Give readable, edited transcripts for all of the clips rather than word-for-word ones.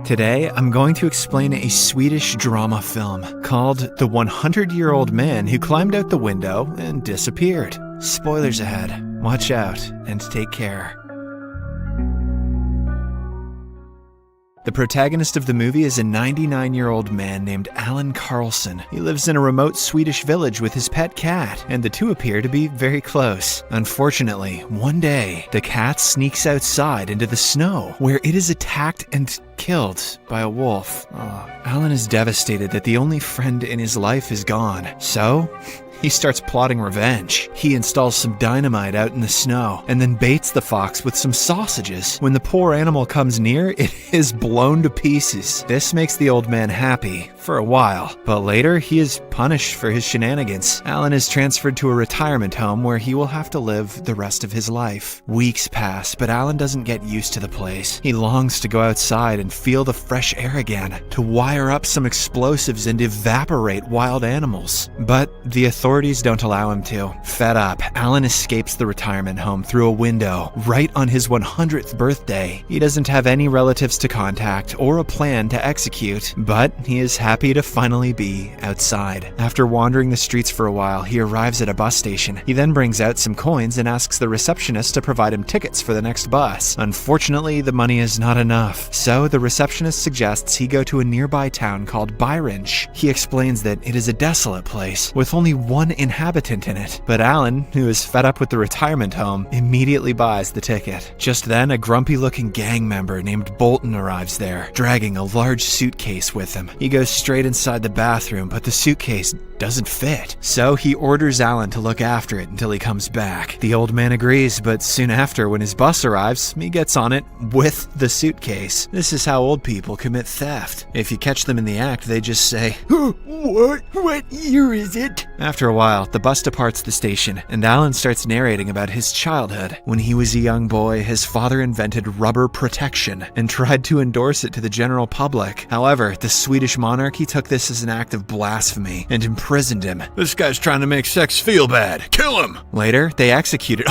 Today, I'm going to explain a Swedish drama film called The 100-Year-Old Man Who Climbed Out the Window and Disappeared. Spoilers ahead. Watch out and take care. The protagonist of the movie is a 99-year-old man named Allan Karlsson. He lives in a remote Swedish village with his pet cat, and the two appear to be very close. Unfortunately, one day, the cat sneaks outside into the snow, where it is attacked and killed by a wolf. Allan is devastated that the only friend in his life is gone, so he starts plotting revenge. He installs some dynamite out in the snow and then baits the fox with some sausages. When the poor animal comes near, it is blown to pieces. This makes the old man happy for a while, but later he is punished for his shenanigans. Allan is transferred to a retirement home where he will have to live the rest of his life. Weeks pass, but Allan doesn't get used to the place. He longs to go outside and feel the fresh air again, to wire up some explosives and evaporate wild animals. But the authorities don't allow him to. Fed up, Allan escapes the retirement home through a window right on his 100th birthday. He doesn't have any relatives to contact or a plan to execute, but he is happy to finally be outside. After wandering the streets for a while, he arrives at a bus station. He then brings out some coins and asks the receptionist to provide him tickets for the next bus. Unfortunately, the money is not enough, so the receptionist suggests he go to a nearby town called Byrinch. He explains that it is a desolate place with only one inhabitant in it, but Allan, who is fed up with the retirement home, immediately buys the ticket. Just then, a grumpy-looking gang member named Bolton arrives there, dragging a large suitcase with him. He goes straight inside the bathroom, but the suitcase doesn't fit, so he orders Allan to look after it until he comes back. The old man agrees, but soon after, when his bus arrives, he gets on it with the suitcase. This is how old people commit theft. If you catch them in the act, they just say, What year is it? After a while, the bus departs the station, and Allan starts narrating about his childhood. When he was a young boy, his father invented rubber protection and tried to endorse it to the general public. However, the Swedish monarchy took this as an act of blasphemy and imprisoned him. This guy's trying to make sex feel bad. Kill him! Later, they executed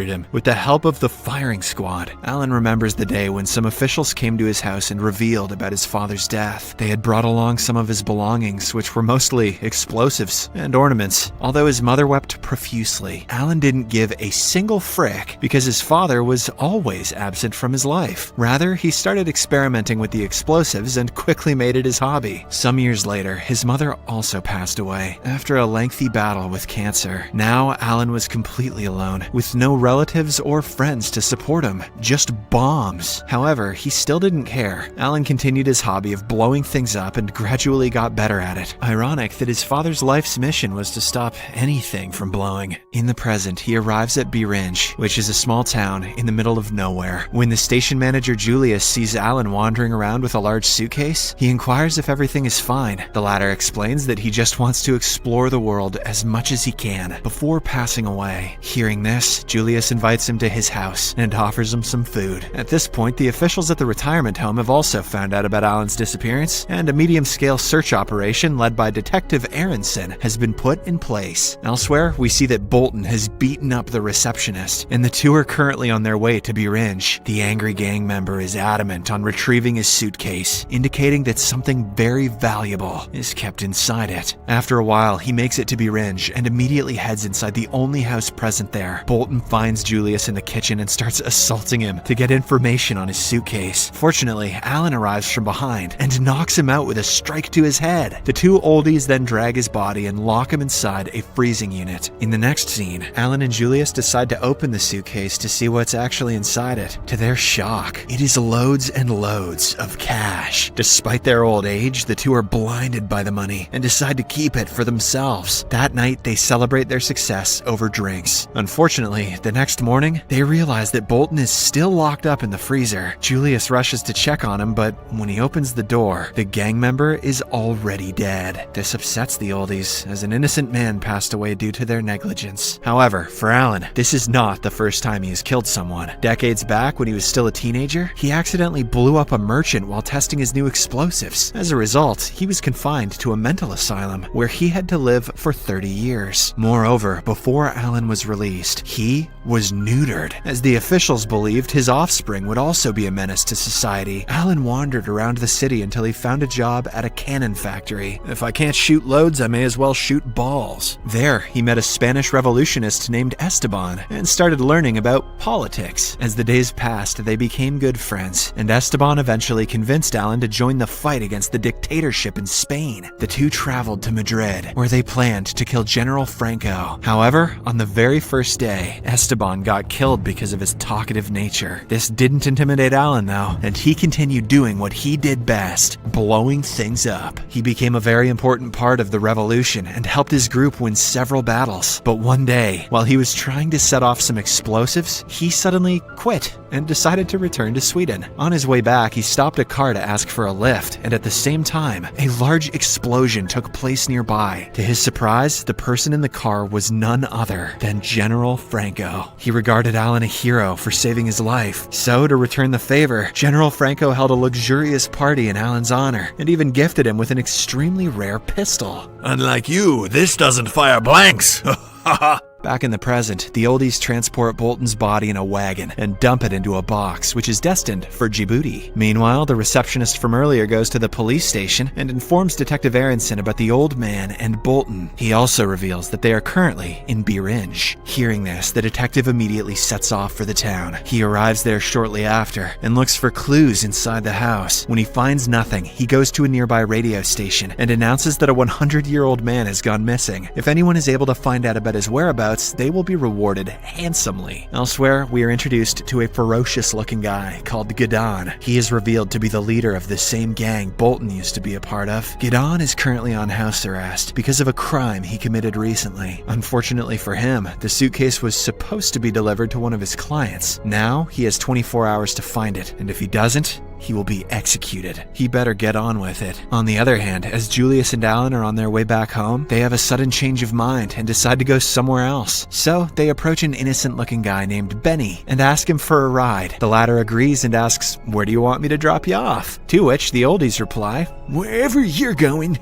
him with the help of the firing squad. Allan remembers the day when some officials came to his house and revealed about his father's death. They had brought along some of his belongings, which were mostly explosives and ornaments. Although his mother wept profusely, Allan didn't give a single frick because his father was always absent from his life. Rather, he started experimenting with the explosives and quickly made it his hobby. Some years later, his mother also passed away after a lengthy battle with cancer. Now, Allan was completely alone, with no relatives or friends to support him, just bombs. However, he still didn't care. Allan continued his hobby of blowing things up and gradually got better at it. Ironic that his father's life's mission was to stop anything from blowing. In the present, he arrives at Byrinch, which is a small town in the middle of nowhere. When the station manager Julius sees Allan wandering around with a large suitcase, he inquires if everything is fine. The latter explains that he just wants to explore the world as much as he can before passing away. Hearing this, Julius invites him to his house and offers him some food. At this point, the officials at the retirement home have also found out about Allan's disappearance, and a medium-scale search operation led by Detective Aronson has been put in place. Elsewhere, we see that Bolton has beaten up the receptionist, and the two are currently on their way to Byrinch. The angry gang member is adamant on retrieving his suitcase, indicating that something very valuable is kept inside it. After a while, he makes it to Byrinch and immediately heads inside the only house present there. Bolton finds Julius in the kitchen and starts assaulting him to get information on his suitcase. Fortunately, Allan arrives from behind and knocks him out with a strike to his head. The two oldies then drag his body and lock him inside a freezing unit. In the next scene, Allan and Julius decide to open the suitcase to see what's actually inside it. To their shock, it is loads and loads of cash. Despite their old age, the two are blinded by the money and decide to keep it for themselves. That night, they celebrate their success over drinks. Unfortunately, the next morning, they realize that Bolton is still locked up in the freezer. Julius rushes to check on him, but when he opens the door, the gang member is already dead. This upsets the oldies, as an innocent man passed away due to their negligence. However, for Allan, this is not the first time he has killed someone. Decades back, when he was still a teenager, he accidentally blew up a merchant while testing his new explosives. As As a result, he was confined to a mental asylum where he had to live for 30 years. Moreover, before Allan was released, he was neutered, as the officials believed his offspring would also be a menace to society. Allan wandered around the city until he found a job at a cannon factory. If I can't shoot loads, I may as well shoot balls. There, he met a Spanish revolutionist named Esteban and started learning about politics. As the days passed, they became good friends, and Esteban eventually convinced Allan to join the fight against the dictatorship in Spain. The two traveled to Madrid, where they planned to kill General Franco. However, on the very first day, Esteban got killed because of his talkative nature. This didn't intimidate Allan, though, and he continued doing what he did best, blowing things up. He became a very important part of the revolution and helped his group win several battles. But one day, while he was trying to set off some explosives, he suddenly quit and decided to return to Sweden. On his way back, he stopped a car to ask for a lift, and at the same time, a large explosion took place nearby. To his surprise, the person in the car was none other than General Franco. He regarded Allan a hero for saving his life. So, to return the favor, General Franco held a luxurious party in Allan's honor and even gifted him with an extremely rare pistol. Unlike you, this doesn't fire blanks. Back in the present, the oldies transport Bolton's body in a wagon and dump it into a box, which is destined for Djibouti. Meanwhile, the receptionist from earlier goes to the police station and informs Detective Aronson about the old man and Bolton. He also reveals that they are currently in Birinj. Hearing this, the detective immediately sets off for the town. He arrives there shortly after and looks for clues inside the house. When he finds nothing, he goes to a nearby radio station and announces that a 100-year-old man has gone missing. If anyone is able to find out about his whereabouts, they will be rewarded handsomely. Elsewhere, we are introduced to a ferocious-looking guy called Gideon. He is revealed to be the leader of the same gang Bolton used to be a part of. Gideon is currently on house arrest because of a crime he committed recently. Unfortunately for him, the suitcase was supposed to be delivered to one of his clients. Now, he has 24 hours to find it, and if he doesn't, he will be executed. He better get on with it. On the other hand, as Julius and Allan are on their way back home, they have a sudden change of mind and decide to go somewhere else. So, they approach an innocent-looking guy named Benny and ask him for a ride. The latter agrees and asks, "Where do you want me to drop you off?" To which the oldies reply, "Wherever you're going."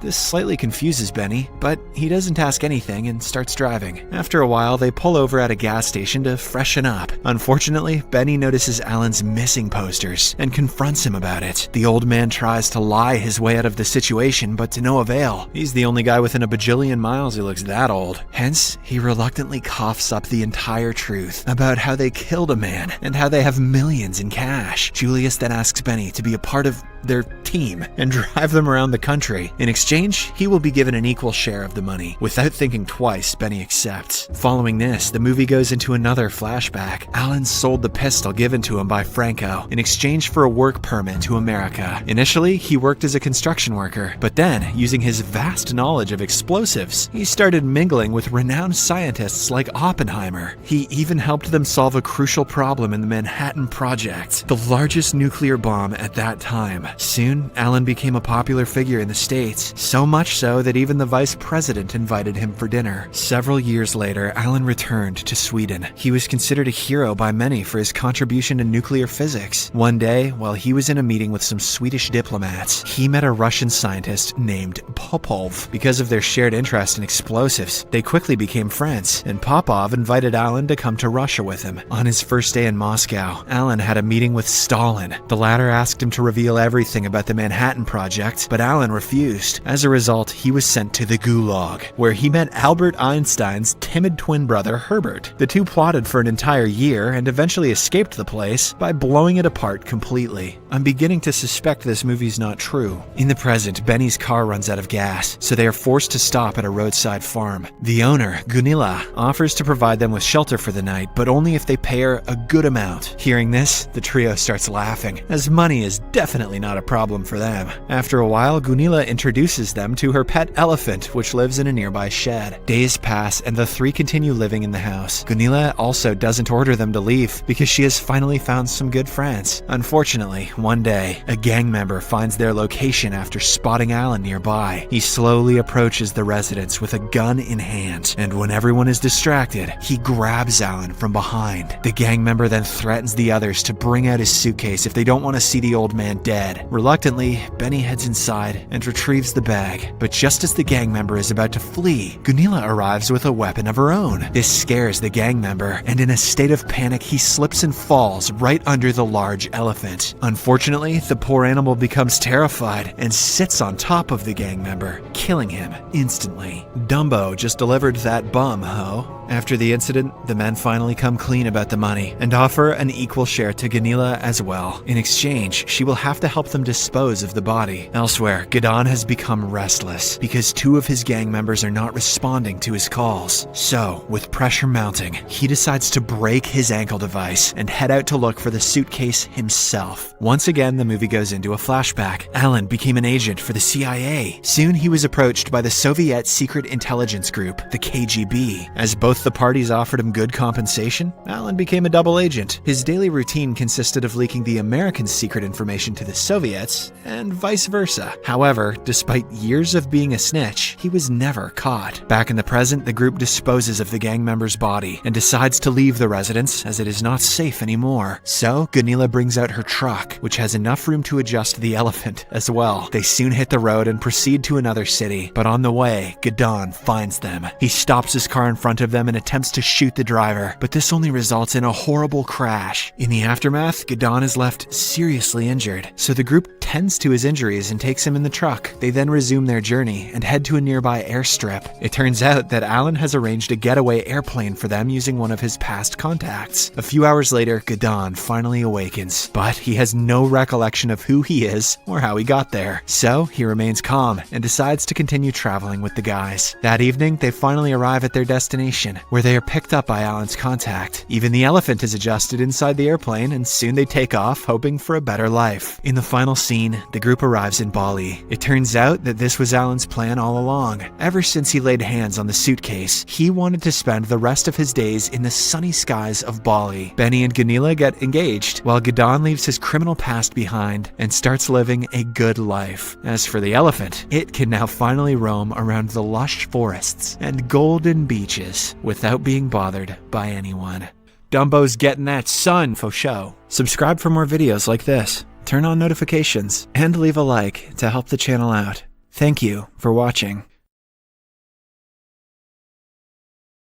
This slightly confuses Benny, but he doesn't ask anything and starts driving. After a while, they pull over at a gas station to freshen up. Unfortunately, Benny notices Allan's missing posters and confronts him about it. The old man tries to lie his way out of the situation, but to no avail. He's the only guy within a bajillion miles who looks that old. Hence, he reluctantly coughs up the entire truth about how they killed a man and how they have millions in cash. Julius then asks Benny to be a part of their team and drive them around the country. In exchange, he will be given an equal share of the money. Without thinking twice, Benny accepts. Following this, the movie goes into another flashback. Allan sold the pistol given to him by Franco in exchange for a work permit to America. Initially, he worked as a construction worker, but then, using his vast knowledge of explosives, he started mingling with renowned scientists like Oppenheimer. He even helped them solve a crucial problem in the Manhattan Project, the largest nuclear bomb at that time. Soon, Allan became a popular figure in the States, so much so that even the vice president invited him for dinner. Several years later, Allan returned to Sweden. He was considered a hero by many for his contribution to nuclear physics. One day, while he was in a meeting with some Swedish diplomats, he met a Russian scientist named Popov. Because of their shared interest in explosives, they quickly became friends, and Popov invited Allan to come to Russia with him. On his first day in Moscow, Allan had a meeting with Stalin. The latter asked him to reveal everything about the Manhattan Project, but Allan refused. As a result, he was sent to the Gulag, where he met Albert Einstein's timid twin brother Herbert. The two plotted for an entire year and eventually escaped the place by blowing it apart completely. I'm beginning to suspect this movie's not true. In the present, Benny's car runs out of gas, so they are forced to stop at a roadside farm. The owner, Gunilla, offers to provide them with shelter for the night, but only if they pay her a good amount. Hearing this, the trio starts laughing, as money is definitely not a problem for them. After a while, Gunilla introduces them to her pet elephant, which lives in a nearby shed. Days pass, and the three continue living in the house. Gunilla also doesn't order them to leave because she has finally found some good friends. Unfortunately, one day, a gang member finds their location after spotting Allan nearby. He slowly approaches the residence with a gun in hand, and when everyone is distracted, he grabs Allan from behind. The gang member then threatens the others to bring out his suitcase if they don't want to see the old man dead. dead. Reluctantly, Benny heads inside and retrieves the bag. But just as the gang member is about to flee, Gunilla arrives with a weapon of her own. This scares the gang member, and in a state of panic, he slips and falls right under the large elephant. Unfortunately, the poor animal becomes terrified and sits on top of the gang member, killing him instantly. Dumbo just delivered that bum, ho. After the incident, the men finally come clean about the money and offer an equal share to Gunilla as well. In exchange, she will have to help them dispose of the body. Elsewhere, Gideon has become restless because 2 of his gang members are not responding to his calls. So, with pressure mounting, he decides to break his ankle device and head out to look for the suitcase himself. Once again, the movie goes into a flashback. Allan became an agent for the CIA. Soon he was approached by the Soviet Secret Intelligence Group, the KGB. As both the parties offered him good compensation, Allan became a double agent. His daily routine consisted of leaking the American secret information to the Soviets, and vice versa. However, despite years of being a snitch, he was never caught. Back in the present, the group disposes of the gang member's body and decides to leave the residence as it is not safe anymore. So, Gunilla brings out her truck, which has enough room to adjust the elephant as well. They soon hit the road and proceed to another city, but on the way, Gideon finds them. He stops his car in front of them and attempts to shoot the driver, but this only results in a horrible crash. In the aftermath, Gideon is left seriously injured, so the group tends to his injuries and takes him in the truck. They then resume their journey and head to a nearby airstrip. It turns out that Allan has arranged a getaway airplane for them using one of his past contacts. A few hours later, Gideon finally awakens, but he has no recollection of who he is or how he got there. So he remains calm and decides to continue traveling with the guys. That evening, they finally arrive at their destination, where they are picked up by Allan's contact. Even the elephant is adjusted inside the airplane, and soon they take off, hoping for a better life. In the final scene, the group arrives in Bali. It turns out that this was Allan's plan all along. Ever since he laid hands on the suitcase, he wanted to spend the rest of his days in the sunny skies of Bali. Benny and Gunilla get engaged, while Gideon leaves his criminal past behind and starts living a good life. As for the elephant, it can now finally roam around the lush forests and golden beaches without being bothered by anyone. Dumbo's getting that sun for show. Subscribe for more videos like this, turn on notifications, and leave a like to help the channel out. Thank you for watching.